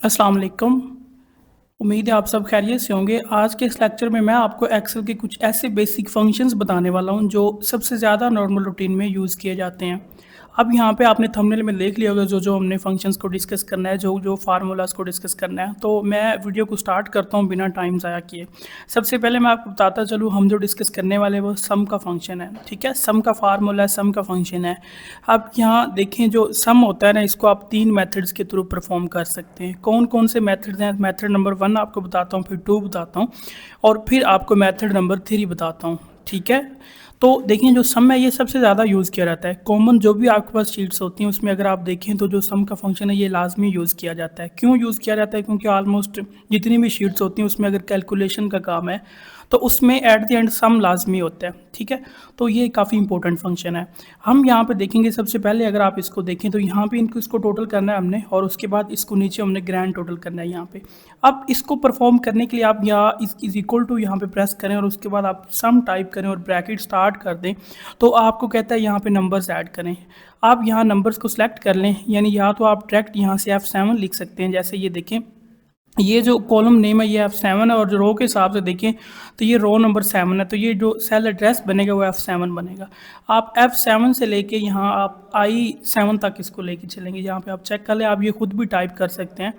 अस्सलाम वालेकुम। उम्मीद है आप सब खैरियत से होंगे। आज के इस लेक्चर में मैं आपको एक्सेल के कुछ ऐसे बेसिक फंक्शंस बताने वाला हूं जो सबसे ज़्यादा नॉर्मल रूटीन में यूज़ किए जाते हैं। अब यहाँ पे आपने थंबनेल में देख लिया होगा जो हमने फंक्शंस को डिस्कस करना है, जो फार्मूलाज़ को डिस्कस करना है। तो मैं वीडियो को स्टार्ट करता हूँ बिना टाइम ज़ाया किए। सबसे पहले मैं आपको बताता चलूँ, हम जो डिस्कस करने वाले वो सम का फंक्शन है, ठीक है? सम का फार्मूला है, सम का फंक्शन है। अब यहाँ देखें, जो सम होता है ना, इसको आप 3 मेथड्स के थ्रू परफॉर्म कर सकते हैं। कौन-कौन से मेथड्स हैं? मेथड नंबर 1 आपको बताता हूँ, फिर 2 बताता हूँ और फिर आपको मेथड नंबर 3 बताता हूँ, ठीक है? तो देखिए, जो सम है ये सबसे ज़्यादा यूज़ किया जाता है। कॉमन जो भी आपके पास शीट्स होती हैं उसमें अगर आप देखें तो जो सम का फंक्शन है ये लाज़मी यूज़ किया जाता है। क्यों यूज़ किया जाता है? क्योंकि ऑलमोस्ट जितनी भी शीट्स होती हैं उसमें अगर कैलकुलेशन का काम है तो उसमें एट द एंड सम लाज़मी होता है, ठीक है? तो ये काफ़ी इंपॉर्टेंट फंक्शन है। हम यहाँ पे देखेंगे, सबसे पहले अगर आप इसको देखें तो यहाँ पे इसको टोटल करना है हमने और उसके बाद इसको नीचे हमने ग्रैंड टोटल करना है यहाँ पे। अब इसको परफॉर्म करने के लिए आप यहाँ इज इक्वल टू यहाँ पे प्रेस करें और उसके बाद आप सम टाइप करें और ब्रैकेट स्टार्ट कर दें, तो आपको कहता है यहाँ पे नंबर्स ऐड करें। आप यहाँ नंबर्स को सिलेक्ट कर लें, यानी या तो आप डायरेक्ट यहाँ से F7 लिख सकते हैं। जैसे ये देखें, ये जो कॉलम नेम है ये F7 है और जो रो के हिसाब से देखें तो ये रो नंबर 7 है, तो ये जो सेल एड्रेस बनेगा वो F7 बनेगा। आप F7 से लेके यहाँ आप I7 तक इसको लेके चलेंगे। यहाँ पे आप चेक कर लें, आप ये खुद भी टाइप कर सकते हैं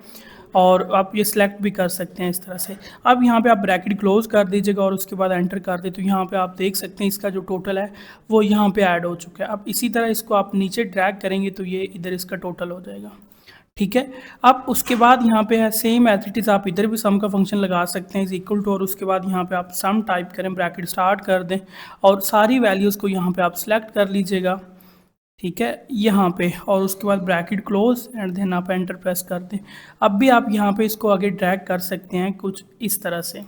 और आप ये सिलेक्ट भी कर सकते हैं इस तरह से। अब यहाँ पे आप ब्रैकेट क्लोज कर दीजिएगा और उसके बाद एंटर कर दें, तो यहाँ पे आप देख सकते हैं इसका जो टोटल है वो यहाँ पे ऐड हो चुका है। अब इसी तरह इसको आप नीचे ड्रैग करेंगे तो ये इधर इसका टोटल हो जाएगा, ठीक है? अब उसके बाद यहाँ पे है सेम एज इट इज़, आप इधर भी सम का फंक्शन लगा सकते हैं, इज इक्वल टू, और उसके बाद यहाँ पे आप सम टाइप करें, ब्रैकेट स्टार्ट कर दें और सारी वैल्यूज़ को यहाँ पे आप सिलेक्ट कर लीजिएगा, ठीक है, यहाँ पे, और उसके बाद ब्रैकेट क्लोज एंड देन आप एंटर प्रेस कर दें। अब भी आप यहाँ पे इसको आगे ड्रैग कर सकते हैं कुछ इस तरह से,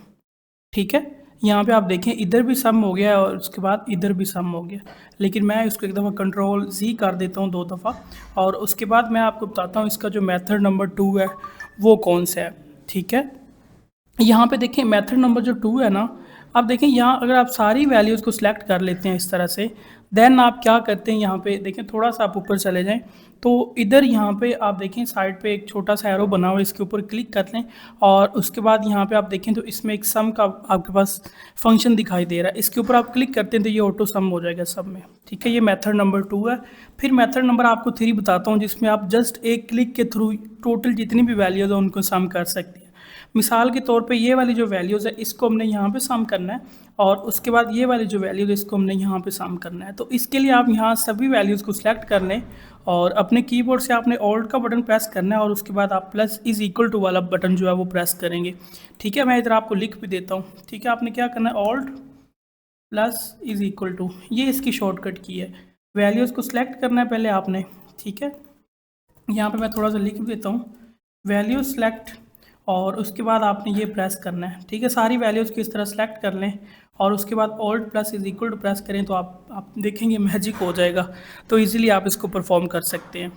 ठीक है? यहाँ पे आप देखें इधर भी सम हो गया और उसके बाद इधर भी सम हो गया, लेकिन मैं इसको एक दफ़ा कंट्रोल Z कर देता हूँ 2 दफ़ा और उसके बाद मैं आपको बताता हूँ इसका जो मेथड नंबर 2 है वो कौन सा है, ठीक है? यहाँ पे देखें मेथड नंबर जो 2 है ना, अब देखें यहाँ अगर आप सारी वैल्यूज़ को सिलेक्ट कर लेते हैं इस तरह से, देन आप क्या करते हैं, यहाँ पे देखें थोड़ा सा आप ऊपर चले जाएं तो इधर यहाँ पे आप देखें साइड पे एक छोटा सा एरो बना हुआ है, इसके ऊपर क्लिक कर लें और उसके बाद यहाँ पे आप देखें तो इसमें एक सम का आपके पास फंक्शन दिखाई दे रहा है। इसके ऊपर आप क्लिक करते हैं तो ये ऑटो सम हो जाएगा सब में, ठीक है? ये मेथड नंबर 2 है। फिर मेथड नंबर आपको 3 बताता हूँ जिसमें आप जस्ट एक क्लिक के थ्रू टोटल जितनी भी वैल्यूज़ है उनको सम कर सकते हैं। मिसाल के तौर पे ये वाली जो वैल्यूज़ है इसको हमने यहाँ पे सम करना है और उसके बाद ये वाली जो वैल्यूज़ है इसको हमने यहाँ पे सम करना है। तो इसके लिए आप यहाँ सभी वैल्यूज़ को सिलेक्ट कर लें और अपने कीबोर्ड से आपने ऑल्ट का बटन प्रेस करना है और उसके बाद आप प्लस इज़ इक्वल टू वाला बटन जो है वो प्रेस करेंगे, ठीक है? मैं इधर आपको लिख भी देता हूँ, ठीक है? आपने क्या करना है, alt plus is equal to, ये इसकी शॉर्टकट की है। वैल्यूज़ को सिलेक्ट करना है पहले आपने, ठीक है? यहाँ पे मैं थोड़ा सा लिख देता हूँ, वैल्यू सेलेक्ट, और उसके बाद आपने ये प्रेस करना है, ठीक है? सारी वैल्यूज़ को इस तरह सेलेक्ट कर लें और उसके बाद alt plus is equal to press करें तो आप देखेंगे मैजिक हो जाएगा। तो इजीली आप इसको परफॉर्म कर सकते हैं।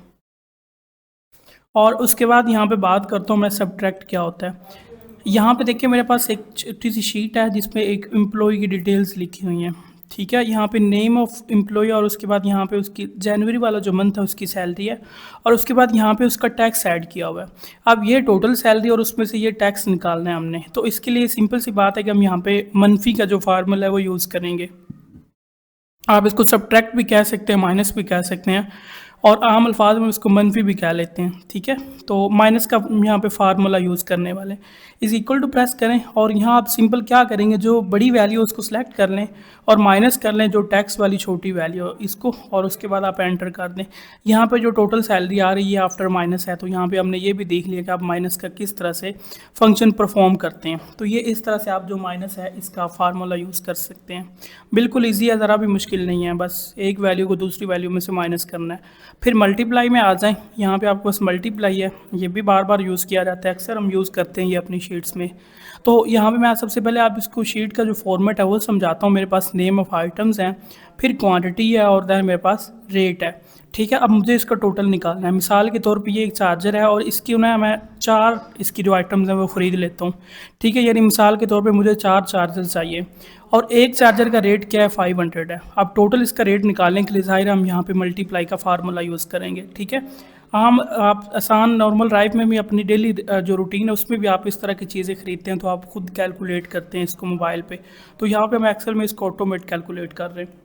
और उसके बाद यहाँ पे बात करता हूँ मैं सब्ट्रैक्ट क्या होता है। यहाँ पे देखिए मेरे पास एक छोटी सी शीट है जिसमें एक एम्प्लॉय की डिटेल्स लिखी हुई हैं, ठीक है? यहाँ पे नेम ऑफ एम्प्लॉय और उसके बाद यहाँ पे उसकी जनवरी वाला जो मंथ है उसकी सैलरी है और उसके बाद यहाँ पे उसका टैक्स ऐड किया हुआ है। अब ये टोटल सैलरी और उसमें से ये टैक्स निकालना है हमने, तो इसके लिए सिंपल सी बात है कि हम यहाँ पे मनफी का जो फार्मूला है वो यूज़ करेंगे। आप इसको सब्ट्रैक्ट भी कह सकते हैं, माइनस भी कह सकते हैं और आम अल्फाज में उसको मनफी भी कह लेते हैं, ठीक है? तो माइनस का यहाँ पे फार्मूला यूज़ करने वाले, इज़ इक्वल टू प्रेस करें और यहाँ आप सिंपल क्या करेंगे, जो बड़ी वैल्यू उसको सिलेक्ट कर लें और माइनस कर लें जो टैक्स वाली छोटी वैल्यू इसको, और उसके बाद आप एंटर कर दें। यहाँ पे जो टोटल सैलरी आ रही है आफ्टर माइनस है, तो यहाँ पे हमने ये भी देख लिया कि आप माइनस का किस तरह से फंक्शन परफॉर्म करते हैं। तो ये इस तरह से आप जो माइनस है इसका फार्मूला यूज़ कर सकते हैं। बिल्कुल ईजी है, ज़रा भी मुश्किल नहीं है, बस एक वैल्यू को दूसरी वैल्यू में से माइनस करना है। फिर मल्टीप्लाई में आ जाएं, यहाँ पे आपके पास मल्टीप्लाई है, ये भी बार बार यूज़ किया जाता है, अक्सर हम यूज़ करते हैं ये अपनी शीट्स में। तो यहाँ पे मैं सबसे पहले आप इसको शीट का जो फॉर्मेट है वो समझाता हूँ। मेरे पास नेम ऑफ़ आइटम्स हैं, फिर क्वांटिटी है और दैन मेरे पास रेट है, ठीक है? अब मुझे इसका टोटल निकालना है। मिसाल के तौर पे ये एक चार्जर है और इसकी ना मैं 4 इसकी जो आइटम्स हैं वो ख़रीद लेता हूँ, ठीक है? यानी मिसाल के तौर पे मुझे 4 चार्जर चाहिए और एक चार्जर का रेट क्या है, 500 है। अब टोटल इसका रेट निकालने के लिए ज़ाहिर हम यहाँ पे मल्टीप्लाई का फार्मूला यूज़ करेंगे, ठीक है? आम आप आसान नॉर्मल लाइफ में भी अपनी डेली जो रूटीन है उसमें भी आप इस तरह की चीज़ें खरीदते हैं, तो आप खुद कैलकुलेट करते हैं इसको मोबाइल पे। तो यहाँ पे हम एक्सेल में इसको ऑटोमेट कैलकुलेट कर रहे हैं।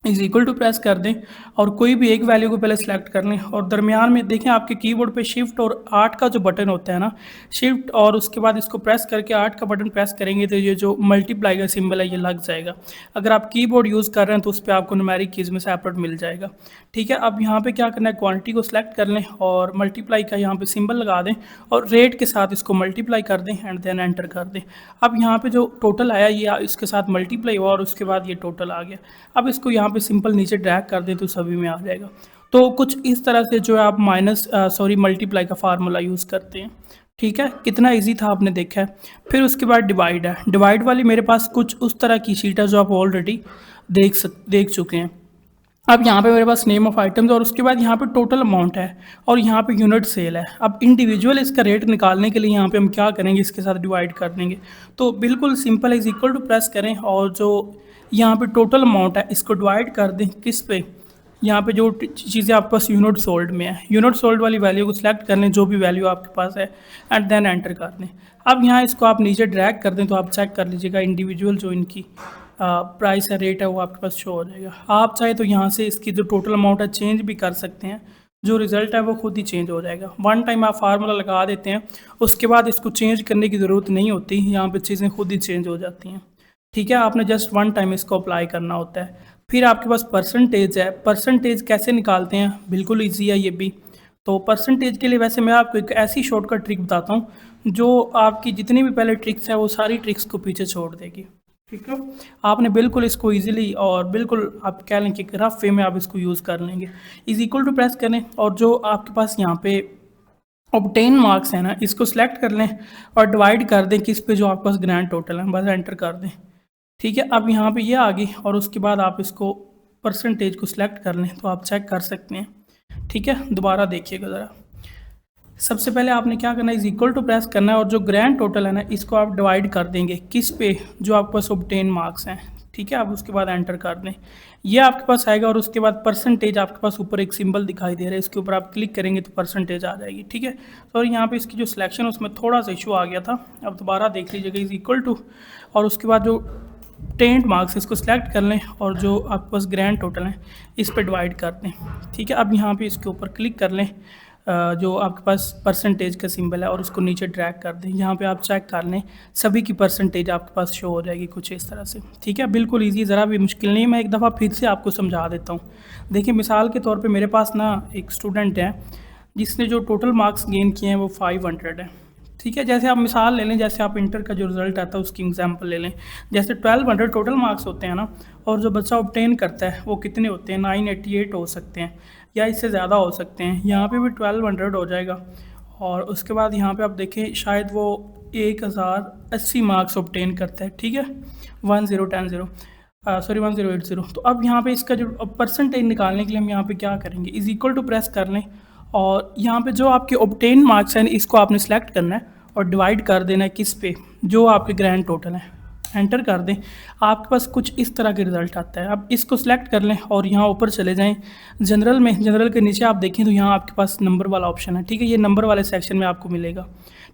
इज़ इक्वल टू प्रेस कर दें और कोई भी एक वैल्यू को पहले सेलेक्ट कर लें और दरमियान में देखें आपके कीबोर्ड पे शिफ्ट और 8 का जो बटन होता है ना, शिफ्ट और उसके बाद इसको प्रेस करके 8 का बटन प्रेस करेंगे तो ये जो मल्टीप्लाई का सिंबल है ये लग जाएगा। अगर आप कीबोर्ड यूज़ कर रहे हैं तो उस पे आपको न्यूमेरिक कीज़ में सेपरेट मिल जाएगा। ठीक है, अब यहाँ पे क्या करना है, क्वांटिटी को सिलेक्ट कर लें और मल्टीप्लाई का यहाँ पे सिंबल लगा दें और रेट के साथ इसको मल्टीप्लाई कर दें एंड देन एंटर कर दें। अब यहाँ पे जो टोटल आया ये इसके साथ मल्टीप्लाई हुआ और उसके बाद ये टोटल आ गया। अब इसको यहाँ पे सिंपल नीचे ड्रैग कर दें तो सभी में आ जाएगा। तो कुछ इस तरह से जो है आप मल्टीप्लाई का फार्मूला यूज़ करते हैं। ठीक है, कितना इजी था आपने देखा है। फिर उसके बाद डिवाइड है। डिवाइड वाली मेरे पास कुछ उस तरह की शीट है जो आप ऑलरेडी देख चुके हैं। अब यहाँ पे मेरे पास नेम ऑफ आइटम्स और उसके बाद यहाँ पे टोटल अमाउंट है और यहाँ पे यूनिट सेल है। अब इंडिविजुअल इसका रेट निकालने के लिए यहाँ पे हम क्या करेंगे, इसके साथ डिवाइड कर देंगे। तो बिल्कुल सिंपल है, इज इक्वल टू प्रेस करें और जो यहाँ पे टोटल अमाउंट है इसको डिवाइड कर दें किस पे, यहाँ पे जो चीज़ें आपके पास यूनिट सोल्ड में है, यूनिट सोल्ड वाली वैल्यू को सिलेक्ट कर लें जो भी वैल्यू आपके पास है एंड देन एंटर कर दें। अब यहाँ इसको आप नीचे ड्रैग कर दें तो आप चेक कर लीजिएगा इंडिविजुअल जो इनकी प्राइस है, रेट है, वो आपके पास शो हो जाएगा। आप चाहे तो यहाँ से इसकी जो टोटल अमाउंट है चेंज भी कर सकते हैं, जो रिज़ल्ट है वो खुद ही चेंज हो जाएगा। वन टाइम आप फार्मूला लगा देते हैं, उसके बाद इसको चेंज करने की ज़रूरत नहीं होती, यहाँ पे चीज़ें खुद ही चेंज हो जाती हैं। ठीक है, आपने जस्ट वन टाइम इसको अप्लाई करना होता है। फिर आपके पास परसेंटेज है। परसेंटेज कैसे निकालते हैं, बिल्कुल ईजी है ये भी। तो परसेंटेज के लिए वैसे मैं आपको एक ऐसी शॉर्टकट ट्रिक बताता हूँ जो आपकी जितनी भी पहले ट्रिक्स है वो सारी ट्रिक्स को पीछे छोड़ देगी। ठीक है, आपने बिल्कुल इसको इजीली और बिल्कुल आप कह लें कि रफ वे में आप इसको यूज़ कर लेंगे। इज इक्वल टू प्रेस करें और जो आपके पास यहाँ पे ऑब्टेन मार्क्स है ना, इसको सिलेक्ट कर लें और डिवाइड कर दें किस पे, जो आपके पास ग्रैंड टोटल है, बस एंटर कर दें। ठीक है, अब यहाँ पे ये आ गई और उसके बाद आप इसको परसेंटेज को सिलेक्ट कर लें तो आप चेक कर सकते हैं। ठीक है, दोबारा देखिएगा ज़रा। सबसे पहले आपने क्या करना है, इज इक्वल टू प्रेस करना है और जो ग्रैंड टोटल है ना इसको आप डिवाइड कर देंगे किस पे, जो आपके पास ऑब्टेन मार्क्स हैं। ठीक है, आप उसके बाद एंटर कर दें, ये आपके पास आएगा और उसके बाद परसेंटेज आपके पास ऊपर एक सिंबल दिखाई दे रहा है, इसके ऊपर आप क्लिक करेंगे तो परसेंटेज आ जाएगी। ठीक है, तो और यहाँ पे इसकी जो सिलेक्शन उसमें थोड़ा सा इशू आ गया था, अब दोबारा देख लीजिएगा। इज इक्वल टू और उसके बाद जो टेंट मार्क्स इसको सिलेक्ट कर लें और जो आपके पास ग्रैंड टोटल है इस पर डिवाइड कर दें। ठीक है, अब यहाँ पे इसके ऊपर क्लिक कर लें, जो आपके पास परसेंटेज का सिंबल है और उसको नीचे ड्रैग कर दें। यहाँ पे आप चेक कर लें सभी की परसेंटेज आपके पास शो हो जाएगी कुछ इस तरह से। ठीक है, बिल्कुल इजी, ज़रा भी मुश्किल नहीं। मैं एक दफ़ा फिर से आपको समझा देता हूँ। देखिए, मिसाल के तौर पे मेरे पास ना एक स्टूडेंट है जिसने जो टोटल मार्क्स गेन किए हैं वो 500 है। ठीक है, जैसे आप मिसाल ले लें, जैसे आप इंटर का जो रिज़ल्ट आता है उसकी एग्जांपल ले लें। जैसे 1200 टोटल मार्क्स होते हैं ना, और जो बच्चा ऑब्टेन करता है वो कितने होते हैं, 988 हो सकते हैं या इससे ज़्यादा हो सकते हैं। यहाँ पे भी 1200 हो जाएगा और उसके बाद यहाँ पे आप देखें शायद वो 1080 मार्क्स ऑब्टेन करता है। ठीक है, 1080। तो अब यहाँ पे इसका जो परसेंटेज निकालने के लिए हम यहाँ पे क्या करेंगे, इज इक्वल टू प्रेस कर लें और यहाँ पे जो आपके ऑब्टेन मार्क्स हैं इसको आपने सेलेक्ट करना है और डिवाइड कर देना है किस पे, जो आपके ग्रैंड टोटल है, एंटर कर दें। आपके पास कुछ इस तरह के रिज़ल्ट आता है। अब इसको सिलेक्ट कर लें और यहाँ ऊपर चले जाएं जनरल में। जनरल के नीचे आप देखें तो यहाँ आपके पास नंबर वाला ऑप्शन है। ठीक है, ये नंबर वाले सेक्शन में आपको मिलेगा।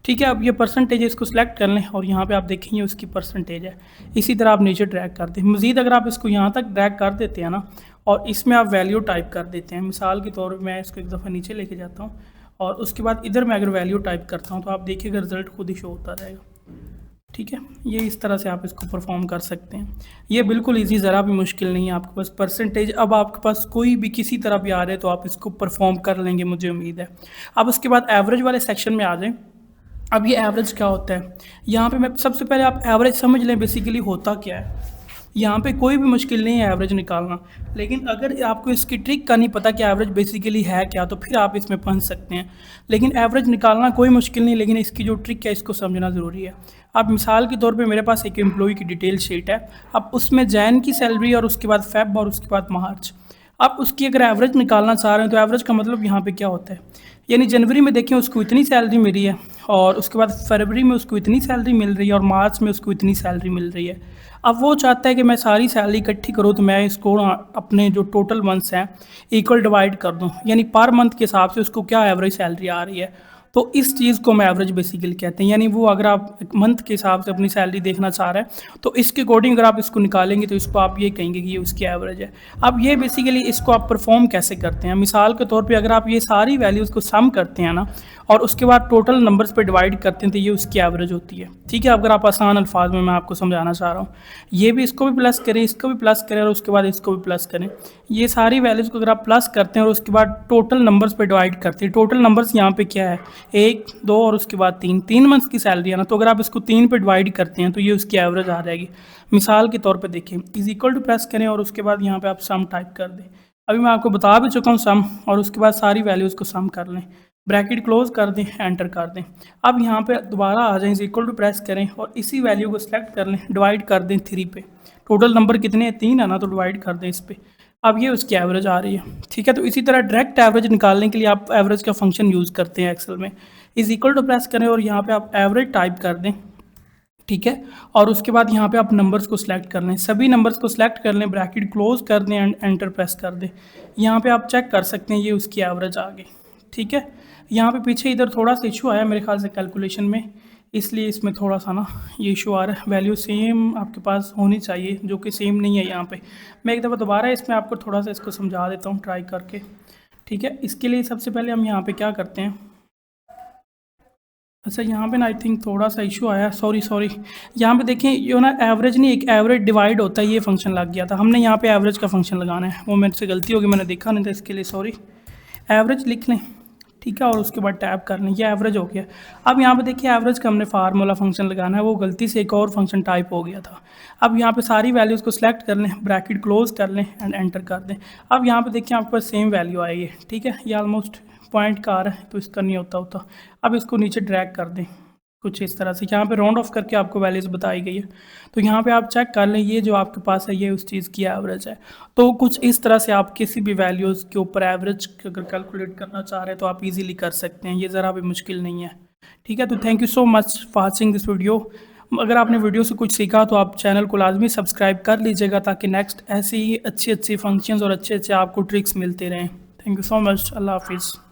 ठीक है, अब ये परसेंटेज इसको सिलेक्ट कर लें और यहाँ पे आप देखेंगे उसकी परसेंटेज है। इसी तरह आप नीचे ड्रैग कर दें। मज़ीद अगर आप इसको यहाँ तक ड्रैग कर देते हैं ना और इसमें आप वैल्यू टाइप कर देते हैं, मिसाल के तौर पर मैं इसको एक दफ़ा नीचे लेके जाता हूँ और उसके बाद इधर मैं अगर वैल्यू टाइप करता हूँ तो आप देखिएगा रिज़ल्ट खुद ही शो होता रहेगा। ठीक है, ये इस तरह से आप इसको परफॉर्म कर सकते हैं। ये बिल्कुल इजी, ज़रा भी मुश्किल नहीं है। आपके पास परसेंटेज अब आपके पास कोई भी किसी तरह भी आ रहे तो आप इसको परफॉर्म कर लेंगे, मुझे उम्मीद है। अब उसके बाद एवरेज वाले सेक्शन में आ जाएं। अब ये एवरेज क्या होता है, यहाँ पे मैं सबसे पहले आप एवरेज समझ लें बेसिकली होता क्या है। यहाँ पे कोई भी मुश्किल नहीं है एवरेज निकालना, लेकिन अगर आपको इसकी ट्रिक का नहीं पता कि एवरेज बेसिकली है क्या तो फिर आप इसमें फंस सकते हैं। लेकिन एवरेज निकालना कोई मुश्किल नहीं, लेकिन इसकी जो ट्रिक है इसको समझना ज़रूरी है। अब मिसाल के तौर पे मेरे पास एक एम्प्लॉय की डिटेल शीट है। अब उसमें जैन की सैलरी और उसके बाद फेब और उसके बाद मार्च। अब उसकी अगर एवरेज निकालना चाह रहे हैं तो एवरेज का मतलब यहाँ पे क्या होता है, यानी जनवरी में देखें उसको इतनी सैलरी मिली है और उसके बाद फरवरी में उसको इतनी सैलरी मिल रही है और मार्च में उसको इतनी सैलरी मिल रही है। अब वो चाहता है कि मैं सारी सैलरी इकट्ठी करूँ तो मैं इसको अपने जो टोटल मंथ्स हैं इक्वल डिवाइड कर दूँ, यानी पर मंथ के हिसाब से उसको क्या एवरेज सैलरी आ रही है। तो इस चीज़ को हम एवरेज बेसिकली कहते हैं। यानी वो अगर आप मंथ के हिसाब से अपनी सैलरी देखना चाह रहे हैं तो इसके अकॉर्डिंग अगर आप इसको निकालेंगे तो इसको आप ये कहेंगे कि ये उसकी एवरेज है। अब ये बेसिकली इसको आप परफॉर्म कैसे करते हैं, मिसाल के तौर पे अगर आप ये सारी वैल्यूज़ को सम करते हैं ना और उसके बाद टोटल नंबर्स पे डिवाइड करते हैं तो ये उसकी एवरेज होती है। ठीक है, अगर आप आसान अल्फाज में मैं आपको समझाना चाह रहा हूँ, ये भी इसको भी प्लस करें, इसको भी प्लस करें और उसके बाद इसको भी प्लस करें। ये सारी वैल्यूज़ को अगर आप प्लस करते हैं और उसके बाद टोटल नंबर्स पे डिवाइड करते हैं, टोटल नंबर्स यहाँ पे क्या है 1, 2 और उसके बाद 3 मंथ्स की सैलरी है ना, तो अगर आप इसको 3 पे डिवाइड करते हैं तो ये उसकी एवरेज आ जाएगी। मिसाल के तौर पे देखें, इज इक्वल टू प्रेस करें और उसके बाद यहाँ पे आप सम टाइप कर दें। अभी मैं आपको बता भी चुका हूँ सम, और उसके बाद सारी वैल्यूज़ को सम कर लें, ब्रैकेट क्लोज कर दें, एंटर कर दें। अब यहाँ पे दोबारा आ जाएं, इज इक्वल टू प्रेस करें और इसी वैल्यू को सिलेक्ट कर लें, डिवाइड कर दें 3 पे। टोटल नंबर कितने हैं 3 है ना, तो डिवाइड कर दें इस पे। अब ये उसकी एवरेज आ रही है। ठीक है, तो इसी तरह डायरेक्ट एवरेज निकालने के लिए आप एवरेज का फंक्शन यूज़ करते हैं एक्सेल में। इज इक्वल टू प्रेस करें और यहाँ पे आप एवरेज टाइप कर दें। ठीक है, और उसके बाद यहाँ पे आप नंबर्स को सिलेक्ट कर लें, सभी नंबर्स को सिलेक्ट कर लें, ब्रैकेट क्लोज कर दें एंड एंटर प्रेस कर दें। यहाँ पे आप चेक कर सकते हैं ये उसकी एवरेज आ गई। ठीक है, यहाँ पे पीछे इधर थोड़ा सा इशू आया मेरे ख्याल से कैलकुलेशन में, इसलिए इसमें थोड़ा सा ना ये इशू आ रहा है। वैल्यू सेम आपके पास होनी चाहिए, जो कि सेम नहीं है यहाँ पे। मैं एक दफ़ा दोबारा इसमें आपको थोड़ा सा इसको समझा देता हूँ ट्राई करके। ठीक है, इसके लिए सबसे पहले हम यहाँ पे क्या करते हैं, अच्छा यहाँ पे ना आई थिंक थोड़ा सा इशू आया, सॉरी। यहाँ पे देखें ये ना एवरेज नहीं, एक एवरेज डिवाइड होता है, ये फंक्शन लग गया था। हमने यहाँ पे एवरेज का फंक्शन लगाना है, वो मेरे से गलती होगी, मैंने देखा नहीं था, इसके लिए सॉरी। एवरेज लिख लें, ठीक है, और उसके बाद टैब कर लें, ये एवरेज हो गया। अब यहाँ पे देखिए एवरेज का हमने फार्मूला फंक्शन लगाना है, वो गलती से एक और फंक्शन टाइप हो गया था। अब यहाँ पे सारी वैल्यूज़ को सिलेक्ट कर लें, ब्रैकेट क्लोज कर लें एंड एंटर कर दें। अब यहाँ पे देखिए आपके पास सेम वैल्यू आएगी। ठीक है, ये ऑलमोस्ट पॉइंट का आ रहा है तो इसका नहीं होता। अब इसको नीचे ड्रैग कर दें कुछ इस तरह से, यहाँ पे राउंड ऑफ करके आपको वैल्यूज़ बताई गई है। तो यहाँ पे आप चेक कर लें, ये जो आपके पास है ये उस चीज़ की एवरेज है। तो कुछ इस तरह से आप किसी भी वैल्यूज़ के ऊपर एवरेज अगर कैलकुलेट करना चाह रहे हैं तो आप इजीली कर सकते हैं, ये ज़रा भी मुश्किल नहीं है। ठीक है, तो thank you so much for watching this video. अगर आपने वीडियो से कुछ सीखा तो आप चैनल को लाजमी सब्सक्राइब कर लीजिएगा, ताकि नेक्स्ट ऐसी ही अच्छी फंक्शंस और अच्छे आपको ट्रिक्स मिलते रहें। थैंक यू सो मच, अल्लाह हाफिज़।